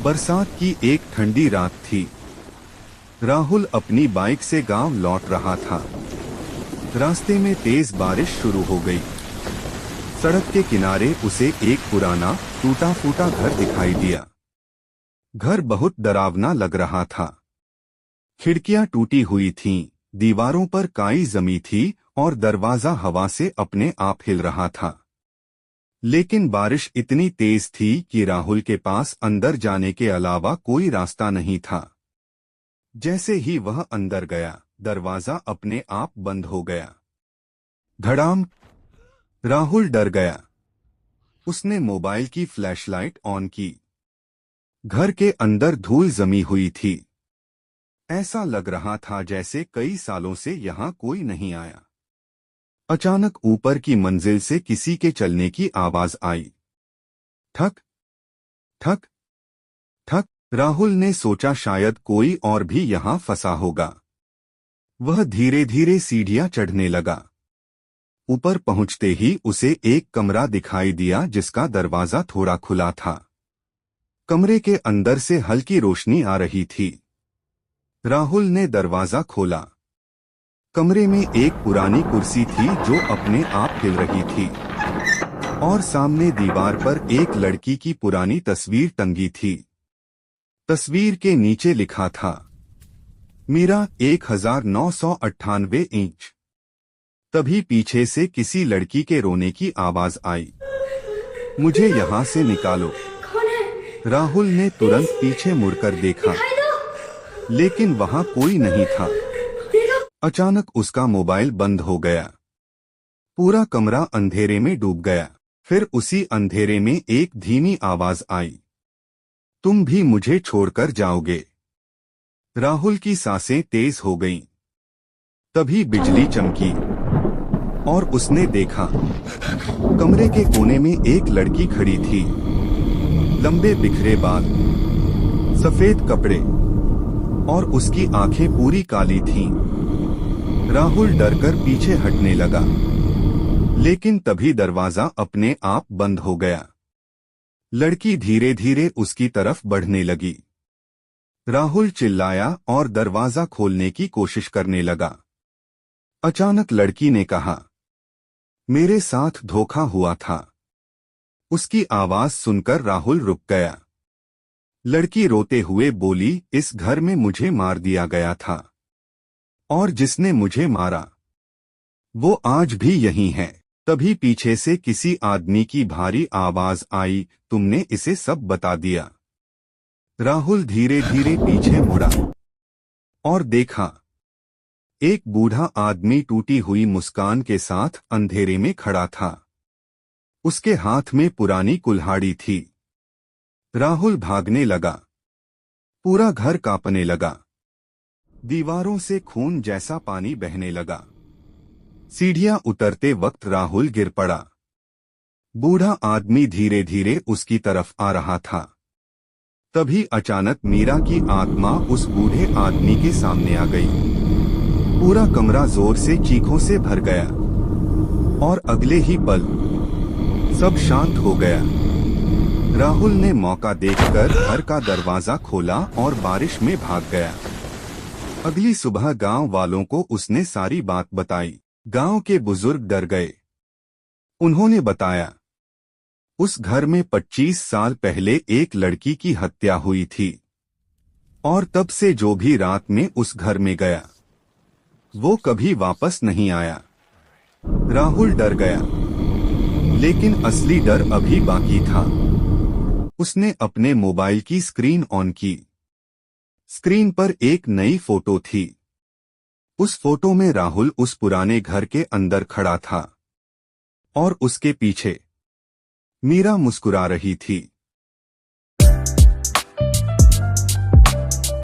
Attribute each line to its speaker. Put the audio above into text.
Speaker 1: बरसात की एक ठंडी रात थी। राहुल अपनी बाइक से गांव लौट रहा था। रास्ते में तेज बारिश शुरू हो गई। सड़क के किनारे उसे एक पुराना टूटा फूटा घर दिखाई दिया। घर बहुत डरावना लग रहा था। खिड़कियां टूटी हुई थीं, दीवारों पर काई जमी थी और दरवाजा हवा से अपने आप हिल रहा था। लेकिन बारिश इतनी तेज थी कि राहुल के पास अंदर जाने के अलावा कोई रास्ता नहीं था। जैसे ही वह अंदर गया, दरवाजा अपने आप बंद हो गया। धड़ाम! राहुल डर गया। उसने मोबाइल की फ्लैशलाइट ऑन की। घर के अंदर धूल जमी हुई थी। ऐसा लग रहा था जैसे कई सालों से यहाँ कोई नहीं आया। अचानक ऊपर की मंजिल से किसी के चलने की आवाज आई। ठक ठक ठक। राहुल ने सोचा शायद कोई और भी यहाँ फंसा होगा। वह धीरे धीरे सीढ़ियां चढ़ने लगा। ऊपर पहुंचते ही उसे एक कमरा दिखाई दिया जिसका दरवाजा थोड़ा खुला था। कमरे के अंदर से हल्की रोशनी आ रही थी। राहुल ने दरवाजा खोला। कमरे में एक पुरानी कुर्सी थी जो अपने आप हिल रही थी और सामने दीवार पर एक लड़की की पुरानी तस्वीर टंगी थी। तस्वीर के नीचे लिखा था, मीरा 1998 इंच। तभी पीछे से किसी लड़की के रोने की आवाज आई, मुझे यहाँ से निकालो।
Speaker 2: कौन है?
Speaker 1: राहुल ने तुरंत पीछे मुड़कर देखा,
Speaker 2: दिखाई दो।
Speaker 1: लेकिन वहाँ कोई नहीं था।
Speaker 2: देखो।
Speaker 1: अचानक उसका मोबाइल बंद हो गया। पूरा कमरा अंधेरे में डूब गया। फिर उसी अंधेरे में एक धीमी आवाज आई, तुम भी मुझे छोड़कर जाओगे? राहुल की सांसें तेज हो गईं। तभी बिजली चमकी और उसने देखा, कमरे के कोने में एक लड़की खड़ी थी। लंबे बिखरे बाल, सफेद कपड़े और उसकी आंखें पूरी काली थीं। राहुल डरकर पीछे हटने लगा, लेकिन तभी दरवाजा अपने आप बंद हो गया। लड़की धीरे धीरे उसकी तरफ बढ़ने लगी। राहुल चिल्लाया और दरवाजा खोलने की कोशिश करने लगा। अचानक लड़की ने कहा, मेरे साथ धोखा हुआ था। उसकी आवाज सुनकर राहुल रुक गया। लड़की रोते हुए बोली, इस घर में मुझे मार दिया गया था और जिसने मुझे मारा वो आज भी यहीं है। तभी पीछे से किसी आदमी की भारी आवाज आई, तुमने इसे सब बता दिया। राहुल धीरे धीरे पीछे मुड़ा और देखा, एक बूढ़ा आदमी टूटी हुई मुस्कान के साथ अंधेरे में खड़ा था। उसके हाथ में पुरानी कुल्हाड़ी थी। राहुल भागने लगा। पूरा घर कांपने लगा। दीवारों से खून जैसा पानी बहने लगा। सीढ़ियां उतरते वक्त राहुल गिर पड़ा। बूढ़ा आदमी धीरे धीरे उसकी तरफ आ रहा था। तभी अचानक मीरा की आत्मा उस बूढ़े आदमी के सामने आ गई। पूरा कमरा जोर से चीखों से भर गया और अगले ही पल सब शांत हो गया। राहुल ने मौका देखकर घर का दरवाजा खोला और बारिश में भाग गया। अगली सुबह गांव वालों को उसने सारी बात बताई। गांव के बुजुर्ग डर गए। उन्होंने बताया, उस घर में 25 साल पहले एक लड़की की हत्या हुई थी और तब से जो भी रात में उस घर में गया वो कभी वापस नहीं आया। राहुल डर गया, लेकिन असली डर अभी बाकी था। उसने अपने मोबाइल की स्क्रीन ऑन की। स्क्रीन पर एक नई फोटो थी। उस फोटो में राहुल उस पुराने घर के अंदर खड़ा था और उसके पीछे मीरा मुस्कुरा रही थी।